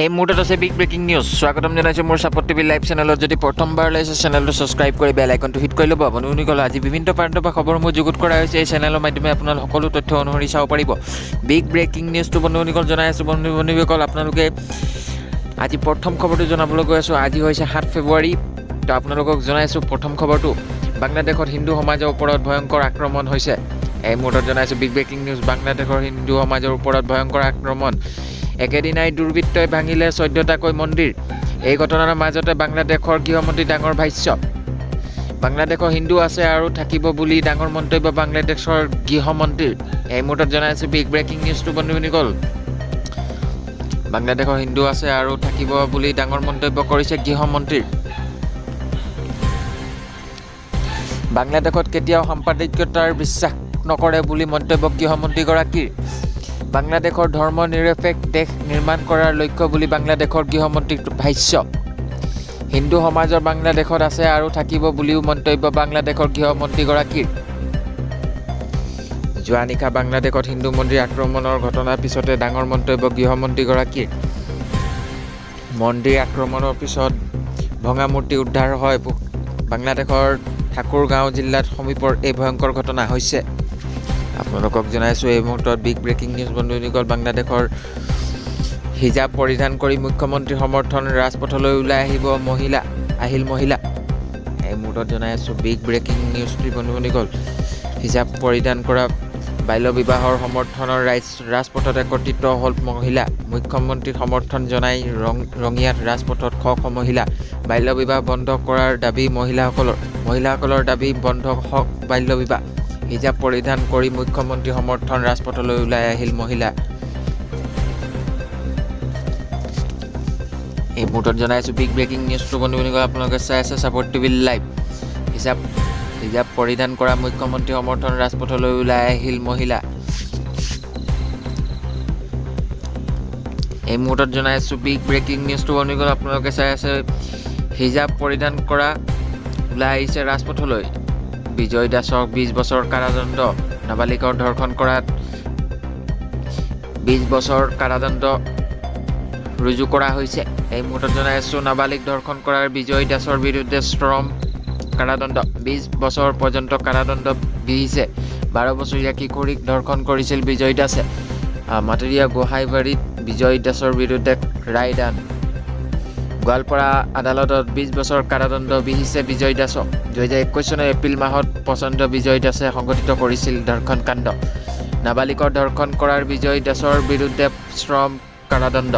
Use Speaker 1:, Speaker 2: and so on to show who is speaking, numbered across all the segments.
Speaker 1: এই মুহূৰ্তত আছে বিগ ব্ৰেকিং নিউজ। স্বাগতম জনাইছোঁ মোৰ ছাপোৰ্ট টিভি লাইভ চেনেলত। যদি প্ৰথমবাৰ লাইছে চেনেলটো ছাবস্ক্ৰাইব কৰি বেল আইকনটো হিট কৰি ল'ব। বন্ধুসকল, আজি বিভিন্ন প্ৰান্তৰ পৰা খবৰসমূহ যুগুত কৰা হৈছে। এই চেনেলৰ মাধ্যমে আপোনালোক সকলো তথ্য অনুসৰি চাব পাৰিব। বিগ ব্ৰেকিং নিউজটো বন্ধুসকল জনাই আছোঁ। বন্ধুসকল, আপোনালোকে আজি প্ৰথম খবৰটো জনাবলৈ গৈ আছোঁ। আজি হৈছে 7 ফেব্ৰুৱাৰী। তো আপোনালোকক জনাইছোঁ প্ৰথম খবৰটো, বাংলাদেশত হিন্দু সমাজৰ ওপৰত ভয়ংকৰ আক্ৰমণ হৈছে। এই মুহূৰ্তত জনাইছোঁ বিগ ব্ৰেকিং নিউজ। বাংলাদেশৰ হিন্দু সমাজৰ ওপৰত ভয়ংকৰ আক্ৰমণ। একেদিনাই দুৰ্বৃত্তই ভাঙিলে 14টাকৈ মন্দিৰ। এই ঘটনাৰ মাজতে বাংলাদেশৰ গৃহমন্ত্ৰী ডাঙৰ ভাষ্য। বাংলাদেশৰ হিন্দু আছে আৰু থাকিব বুলি ডাঙৰ মন্তব্য বাংলাদেশৰ গৃহমন্ত্ৰীৰ। এই মুহূৰ্তত জনাইছোঁ বিগ ব্ৰেকিং নিউজটো বন্ধুসকল। বাংলাদেশৰ হিন্দু আছে আৰু থাকিব বুলি ডাঙৰ মন্তব্য কৰিছে গৃহমন্ত্ৰীৰ। বাংলাদেশত কেতিয়াও সাম্প্ৰদায়িকতাৰ বিশ্বাস নকৰে বুলি মন্তব্য গৃহমন্ত্ৰীগৰাকীৰ। বাংলাদেশৰ ধৰ্ম নিৰপেক্ষ দেশ নিৰ্মাণ কৰাৰ লক্ষ্য বুলি বাংলাদেশৰ গৃহমন্ত্ৰীৰ ভাষ্য। হিন্দু সমাজৰ বাংলাদেশত আছে আৰু থাকিব বুলিও মন্তব্য বাংলাদেশৰ গৃহমন্ত্ৰীগৰাকীৰ। যোৱা নিশা বাংলাদেশত হিন্দু মন্দিৰ আক্ৰমণৰ ঘটনাৰ পিছতে ডাঙৰ মন্তব্য গৃহমন্ত্ৰীগৰাকীৰ। মন্দিৰ আক্ৰমণৰ পিছত ভঙা মূৰ্তি উদ্ধাৰ হয়। বাংলাদেশৰ ঠাকুৰগাঁও জিলাত সমীপৰ এই ভয়ংকৰ ঘটনা হৈছে। আপোনালোকক জনাইছোঁ এই মুহূৰ্তত বিগ ব্ৰেকিং নিউজ বন্ধুসকল। বাংলাদেশৰ হিজাব পৰিধান কৰি মুখ্যমন্ত্ৰীৰ সমৰ্থন, ৰাজপথলৈ ওলাই আহিল মহিলা। এই মুহূৰ্তত জনাই আছোঁ বিগ ব্ৰেকিং নিউজটি বন্ধুসকল। হিজাব পৰিধান কৰা বাল্য বিবাহৰ সমৰ্থনৰ ৰাজপথত একত্ৰিত হ'ল মহিলা। মুখ্যমন্ত্ৰীৰ সমৰ্থন জনাই ৰঙিয়াত ৰাজপথত শ মহিলা। বাল্য বিবাহ বন্ধ কৰাৰ দাবী মহিলাসকলৰ দাবী বন্ধ হওক বাল্য বিবাহ। হিজাব পৰিধান কৰি মুখ্যমন্ত্ৰী সমৰ্থন, ৰাজপথলৈ ওলাই আহিল মহিলা। এই মুহূৰ্তত জনাইছোঁ বিগ ব্ৰেকিং নিউজটো বন্ধুসকল। আপোনালোকে চাই আছে ছাপোৰ্ট টিভি লাইভ। হিজাব পৰিধান কৰা মুখ্যমন্ত্ৰী সমৰ্থন, ৰাজপথলৈ ওলাই আহিল মহিলা। এই মুহূৰ্তত জনাইছোঁ বিগ ব্ৰেকিং নিউজটো বন্ধুসকল। আপোনালোকে চাই আছে হিজাব পৰিধান কৰা ওলাই আহিছে ৰাজপথলৈ। বিজয় দাসক 20 বছৰ কাৰাদণ্ড। নাবালিকৰ ধৰ্ষণ কৰাত 20 বছৰ কাৰাদণ্ড ৰুজু কৰা হৈছে। এই মুহূৰ্তত জনাই আছোঁ নাবালিক ধৰ্ষণ কৰাৰ বিজয় দাসৰ বিৰুদ্ধে ষ্ট্ৰম কাৰাদণ্ড। 20 বছৰ পৰ্যন্ত কাৰাদণ্ড বিহিছে। 12 বছৰীয়া কিশোৰীক ধৰ্ষণ কৰিছিল বিজয় দাসে। মাটেৰিয়া গোহাঁইবাৰীত বিজয় দাসৰ বিৰুদ্ধে ৰায়দান। গোৱালপাৰা আদালতত 20 বছৰ কাৰাদণ্ড বিহিছে বিজয় দাসক। 2021 চনৰ এপ্ৰিল মাহত পচন্দ বিজয় দাসে সংঘটিত কৰিছিল ধৰ্ষণ কাণ্ড। নাবালিকৰ ধৰ্ষণ কৰাৰ বিজয় দাসৰ বিৰুদ্ধে শ্ৰম কাৰাদণ্ড।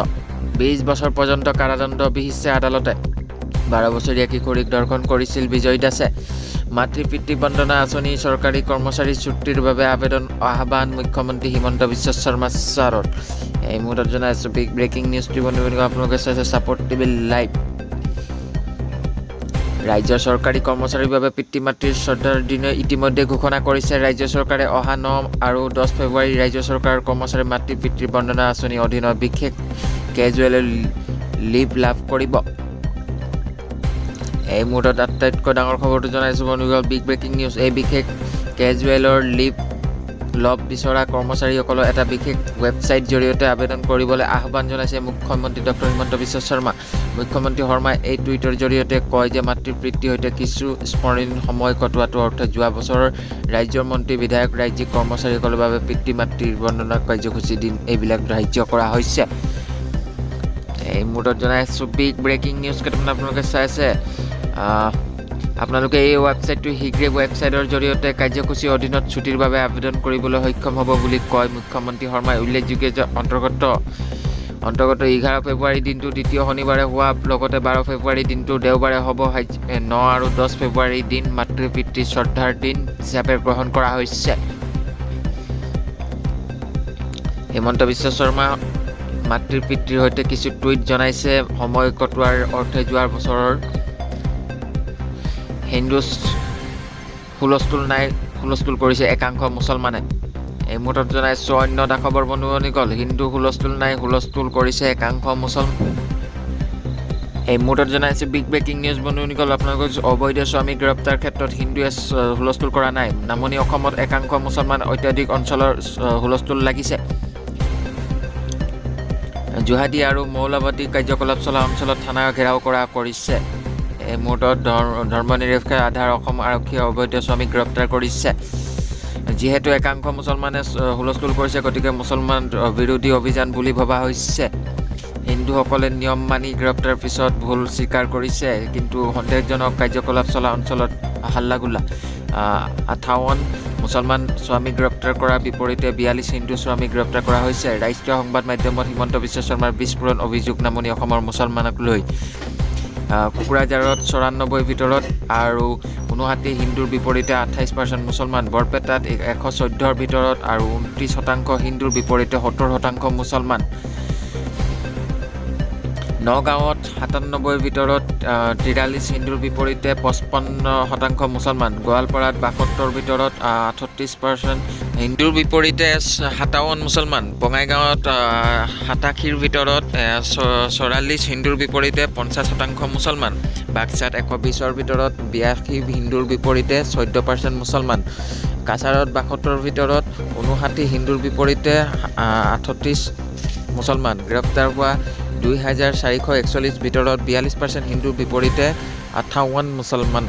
Speaker 1: 20 বছৰ পৰ্যন্ত কাৰাদণ্ড বিহিছে আদালতে। 12 বছৰীয়া কিশোৰীক ধৰ্ষণ কৰিছিল বিজয় দাসে। মাতৃ পিতৃ বন্দনা আঁচনি চৰকাৰী কৰ্মচাৰী চুক্তিৰ বাবে আহ্বান মুখ্যমন্ত্ৰী হিমন্ত বিশ্ব শৰ্মা ছাৰৰ। এই মুহূৰ্তত জনাইছোঁ বিগ ব্ৰেকিং নিউজটি বন্ধুসকল। আপোনালোকে চাইছে ছাপোৰ্ট টিভি লাইভ। ৰাজ্য চৰকাৰী কৰ্মচাৰীৰ বাবে পিতৃ মাতৃৰ শ্ৰদ্ধাৰ দিন ইতিমধ্যে ঘোষণা কৰিছে ৰাজ্য চৰকাৰে। অহা 9 আৰু 10 ফেব্ৰুৱাৰী ৰাজ্য চৰকাৰৰ কৰ্মচাৰী মাতৃ পিতৃ বন্দনা আঁচনিৰ অধীনত বিশেষ কেজুৱেল লিভ লাভ কৰিব। এই মুহূৰ্তত আটাইতকৈ ডাঙৰ খবৰটো জনাইছোঁ বন্ধুসকল। Big breaking news. এই বিশেষ কেজুৱেলৰ লিভ লব বিচৰা কৰ্মচাৰীসকলক এটা বিশেষ ৱেবছাইট জৰিয়তে আবেদন কৰিবলৈ আহ্বান জনাইছে মুখ্যমন্ত্ৰী ডক্টৰ হিমন্ত বিশ্ব শৰ্মা। মুখ্যমন্ত্ৰী শৰ্মাই এই টুইটৰ জৰিয়তে কয় যে মাতৃ পিতৃৰ সৈতে কিছু স্মৰণীয় সময় কটোৱাটো অৰ্থে যোৱা বছৰৰ ৰাজ্যৰ মন্ত্ৰী বিধায়ক ৰাজ্যিক কৰ্মচাৰীসকলৰ বাবে পিতৃ মাতৃৰ বন্দনা কাৰ্যসূচী দিন এইবিলাক ধাৰ্য কৰা হৈছে। এই মুহূৰ্তত জনাইছোঁ বিগ ব্ৰেকিং নিউজ কেইটামান আপোনালোকে চাই আছে। আপোনালোকে এই ৱেবছাইটটো শীঘ্ৰে ৱেবছাইটৰ জৰিয়তে কাৰ্যসূচীৰ অধীনত ছুটীৰ বাবে আবেদন কৰিবলৈ সক্ষম হ'ব বুলি কয় মুখ্যমন্ত্ৰী শৰ্মাই। উল্লেখযোগ্য যে অন্তৰ্গত 11 ফেব্ৰুৱাৰী দিনটো দ্বিতীয় শনিবাৰে হোৱা লগতে 12 ফেব্ৰুৱাৰী দিনটো দেওবাৰে হ'ব। 9 আৰু 10 ফেব্ৰুৱাৰী দিন মাতৃ পিতৃ শ্ৰদ্ধাৰ দিন হিচাপে গ্ৰহণ কৰা হৈছে। হিমন্ত বিশ্ব শৰ্মা মাতৃ পিতৃৰ সৈতে কিছু টুইট জনাইছে। সময় কটোৱাৰ অৰ্থে যোৱা বছৰৰ হিন্দু হুলস্থুল কৰিছে একাংশ মুছলমানে। এই মুহূৰ্তত জনাইছোঁ অন্য এটা খবৰ বন্ধুসকল। হিন্দু হুলস্থুল কৰিছে একাংশ মুছলমান। এই মুহূৰ্তত জনাইছোঁ বিগ ব্ৰেকিং নিউজ বন্ধুসকল। আপোনালোকৰ অবৈধ স্বামী গ্ৰেপ্তাৰ ক্ষেত্ৰত হিন্দুৱে হুলস্থুল কৰা নাই। নামনি অসমত একাংশ মুছলমান অত্যাধিক অঞ্চলৰ হুলস্থুল লাগিছে। জুহাদী আৰু মৌলবাদী কাৰ্যকলাপ চলা অঞ্চলত থানা ঘেৰাও কৰা কৰিছে। এই মুহূৰ্তত ধৰ্মনিৰপেক্ষ আধাৰ অসম আৰক্ষীয়ে অবৈধ শ্ৰমিক গ্ৰেপ্তাৰ কৰিছে। যিহেতু একাংশ মুছলমানে হুলস্থুল কৰিছে, গতিকে মুছলমান বিৰোধী অভিযান বুলি ভবা হৈছে। হিন্দুসকলে নিয়ম মানি গ্ৰেপ্তাৰ পিছত ভুল স্বীকাৰ কৰিছে, কিন্তু সন্দেহজনক কাৰ্যকলাপ চলা অঞ্চলত হাল্লাগোল্লা। 58 মুছলমান শ্ৰমিক গ্ৰেপ্তাৰ কৰাৰ বিপৰীতে 42 হিন্দু শ্ৰমিক গ্ৰেপ্তাৰ কৰা হৈছে। ৰাষ্ট্ৰীয় সংবাদ মাধ্যমত হিমন্ত বিশ্ব শৰ্মাৰ বিস্ফোৰণ অভিযোগ নামনি অসমৰ মুছলমানক লৈ। কোকৰাঝাৰত 94 ভিতৰত আৰু 59 হিন্দুৰ বিপৰীতে 28% মুছলমান। বৰপেটাত 114ৰ ভিতৰত আৰু 29% হিন্দুৰ বিপৰীতে 70% মুছলমান। নগাঁৱত 97ৰ ভিতৰত 43 হিন্দুৰ বিপৰীতে 55% মুছলমান। গোৱালপাৰাত 72ৰ ভিতৰত 38% হিন্দুৰ বিপৰীতে 57 মুছলমান। বঙাইগাঁৱত 87ৰ ভিতৰত 44 হিন্দুৰ বিপৰীতে 50% মুছলমান। বাক্সাত 120ৰ ভিতৰত 82 হিন্দুৰ বিপৰীতে 14% মুছলমান। কাছাৰত 72ৰ ভিতৰত 59 হিন্দুৰ বিপৰীতে 38 মুছলমান। গ্ৰেপ্তাৰ হোৱা 2441 ভিতৰত 42% হিন্দুৰ বিপৰীতে 58 মুছলমান।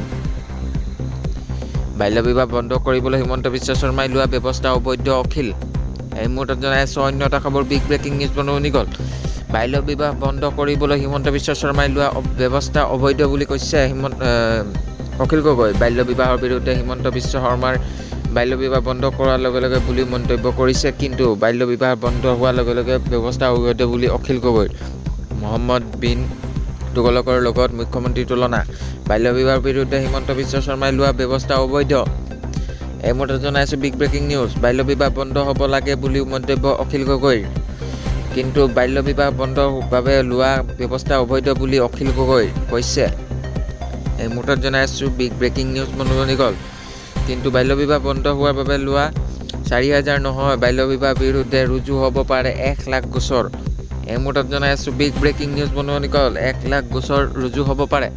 Speaker 1: বাল্য বিবাহ বন্ধ কৰিবলৈ হিমন্ত বিশ্ব শৰ্মাই লোৱা ব্যৱস্থা অবৈধ অখিল। এই মুহূৰ্তত জনাই আছোঁ অন্য এটা খবৰ, বিগ ব্ৰেকিং নিউজ বনুৱনি গ'ল। বাল্য বিবাহ বন্ধ কৰিবলৈ হিমন্ত বিশ্ব শৰ্মাই লোৱা ব্যৱস্থা অবৈধ বুলি কৈছে অখিল গগৈ। বাল্য বিবাহৰ বিৰুদ্ধে হিমন্ত বিশ্ব শৰ্মাৰ বাল্য বিবাহ বন্ধ কৰাৰ লগে লগে বুলি মন্তব্য কৰিছে, কিন্তু বাল্য বিবাহ বন্ধ হোৱাৰ লগে লগে ব্যৱস্থা অবৈধ বুলি অখিল গগৈ। মহম্মদ বিন তুগলকৰ লগত মুখ্যমন্ত্ৰীৰ তুলনা। বাল্য বিবাহৰ বিৰুদ্ধে হিমন্ত বিশ্ব শৰ্মাই লোৱা ব্যৱস্থা অবৈধ। এই মুহূৰ্তত জনাইছোঁ বিগ ব্ৰেকিং নিউজ। বাল্য বিবাহ বন্ধ হ'ব লাগে বুলি মন্তব্য অখিল গগৈৰ, কিন্তু বাল্য বিবাহ বন্ধৰ বাবে লোৱা ব্যৱস্থা অবৈধ বুলি অখিল গগৈ কৈছে। এই মুহূৰ্তত জনাইছোঁ বিগ ব্ৰেকিং নিউজ বনুৱনি গ'ল। কিন্তু বাল্য বিবাহ বন্ধ হোৱাৰ বাবে লোৱা 4000 নহয়, বাল্য বিবাহ বিৰুদ্ধে ৰুজু হ'ব পাৰে 1 লাখ গোচৰ। এই মুহূৰ্তত জনাই আছোঁ বিগ ব্ৰেকিং নিউজ বনুৱনি গ'ল। 1 লাখ গোচৰ ৰুজু হ'ব পাৰে।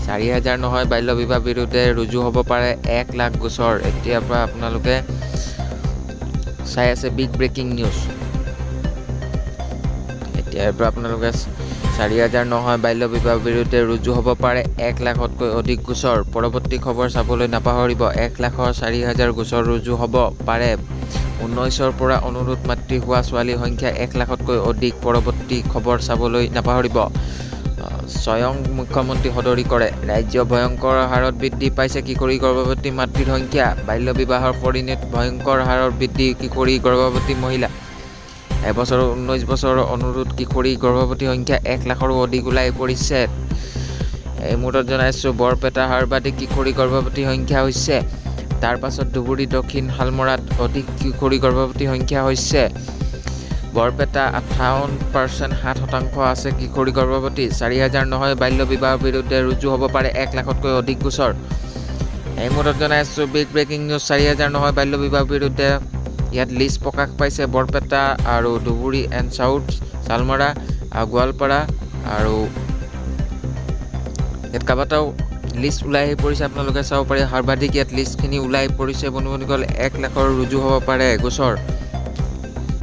Speaker 1: 4000 নহয়, বাল্য বিবাহ বিৰুদ্ধে ৰুজু হ'ব পাৰে 1 লাখ গোচৰ। এতিয়াৰ পৰা আপোনালোকে চাই আছে বিগ ব্ৰেকিং নিউজ। এতিয়াৰ পৰা আপোনালোকে 4000 নহয়, বাল্য বিবাহ বিৰুদ্ধে ৰুজু হ'ব পাৰে 1 লাখতকৈ অধিক গোচৰ। পৰৱৰ্তী খবৰ চাবলৈ নাপাহৰিব। 1 লাখৰ 4000 গোচৰ ৰুজু হ'ব পাৰে। 19ৰ পৰা অনুৰোধ মাতৃ হোৱা ছোৱালীৰ সংখ্যা 1 লাখতকৈ অধিক। পৰৱৰ্তী খবৰ চাবলৈ নাপাহৰিব। স্বয়ং মুখ্যমন্ত্ৰী সদৰি কৰে। ৰাজ্য ভয়ংকৰ হাৰত বৃদ্ধি পাইছে কিশোৰী গৰ্ভৱতী মাতৃৰ সংখ্যা। বাল্য বিবাহৰ পৰিণতিত ভয়ংকৰ হাৰত বৃদ্ধি কিশোৰী গৰ্ভৱতী মহিলা। এবছৰৰ 19 বছৰৰ অনুৰোধ কিশোৰী গৰ্ভৱতী সংখ্যা 1 লাখৰো অধিক ওলাই পৰিছে। এই মুহূৰ্তত জনাইছোঁ বৰপেটা সৰ্বাধিক কিশোৰী গৰ্ভৱতী সংখ্যা হৈছে। তাৰ পাছত ধুবুৰী, দক্ষিণ শালমৰাত অধিক কিশোৰী গৰ্ভৱতী সংখ্যা হৈছে। বৰপেটা 58%, 7% আছে কিশোৰী গৰ্ভৱতী। 4000 নহয়, বাল্য বিবাহৰ বিৰুদ্ধে ৰুজু হ'ব পাৰে 1 লাখতকৈ অধিক গোচৰ। এই মুহূৰ্তত জনাই আছোঁ বিগ ব্ৰেকিং নিউজ। 4000 নহয়, বাল্য বিবাহৰ বিৰুদ্ধে ইয়াত লিষ্ট প্ৰকাশ পাইছে। বৰপেটা আৰু ধুবুৰী এণ্ড চাউথ, শালমৰা, গোৱালপাৰা আৰু ইয়াত কেইবাটাও লিষ্ট ওলাই আহি পৰিছে। আপোনালোকে চাব পাৰে সৰ্বাধিক ইয়াত লিষ্টখিনি ওলাই পৰিছে বনুৱনি গ'ল। 1 লাখৰ ৰুজু হ'ব পাৰে গোচৰ।